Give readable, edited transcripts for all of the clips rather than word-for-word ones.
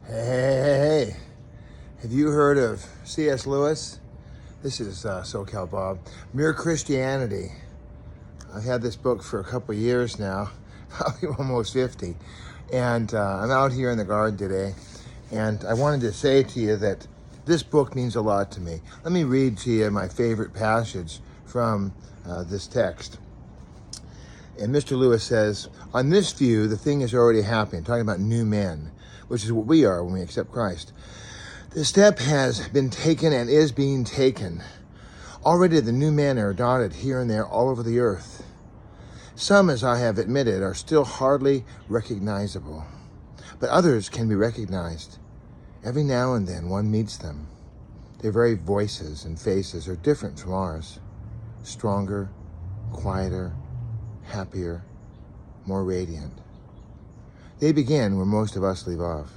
Hey, have you heard of C.S. Lewis? This is SoCal Bob. Mere Christianity. I've had this book for a couple of years now, probably almost 50. And I'm out here in the garden today, and I wanted to say to you that this book means a lot to me. Let me read to you my favorite passage from this text. And Mr. Lewis says, on this view, the thing is already happening, talking about new men, which is what we are when we accept Christ. The step has been taken and is being taken. Already the new men are dotted here and there all over the earth. Some, as I have admitted, are still hardly recognizable, but others can be recognized. Every now and then one meets them. Their very voices and faces are different from ours. Stronger, quieter, happier, more radiant. They begin where most of us leave off.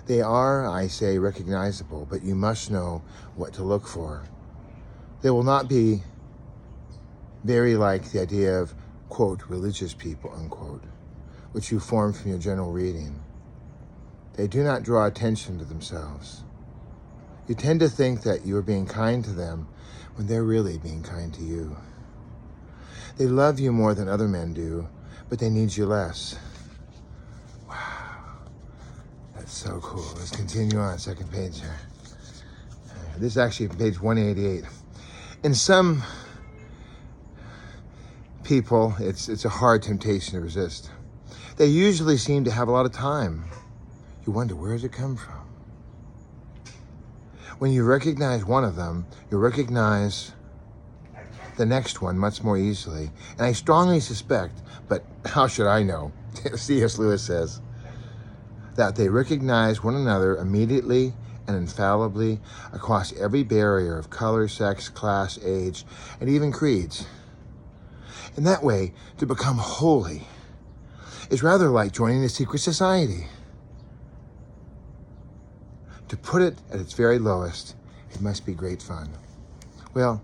They are, I say, recognizable, but you must know what to look for. They will not be very like the idea of, quote, religious people, unquote, which you form from your general reading. They do not draw attention to themselves. You tend to think that you are being kind to them when they're really being kind to you. They love you more than other men do, but they need you less. Wow, that's so cool. Let's continue on, second page here. This is actually page 188. In some people, it's a hard temptation to resist. They usually seem to have a lot of time. You wonder, where does it come from? When you recognize one of them, you recognize the next one much more easily. And I strongly suspect, but how should I know? C.S. Lewis says that they recognize one another immediately and infallibly across every barrier of color, sex, class, age, and even creeds. In that way, to become holy is rather like joining a secret society. To put it at its very lowest, it must be great fun. Well,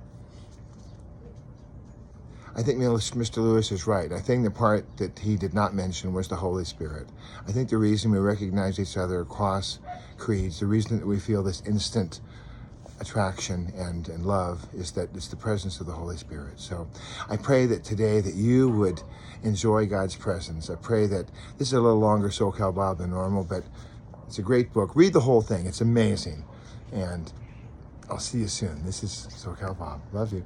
I think Mr. Lewis is right. I think the part that he did not mention was the Holy Spirit. I think the reason we recognize each other across creeds, the reason that we feel this instant attraction and love is that it's the presence of the Holy Spirit. So I pray that today that you would enjoy God's presence. I pray that this is a little longer SoCal Bob than normal, but it's a great book. Read the whole thing. It's amazing. And I'll see you soon. This is SoCal Bob. Love you.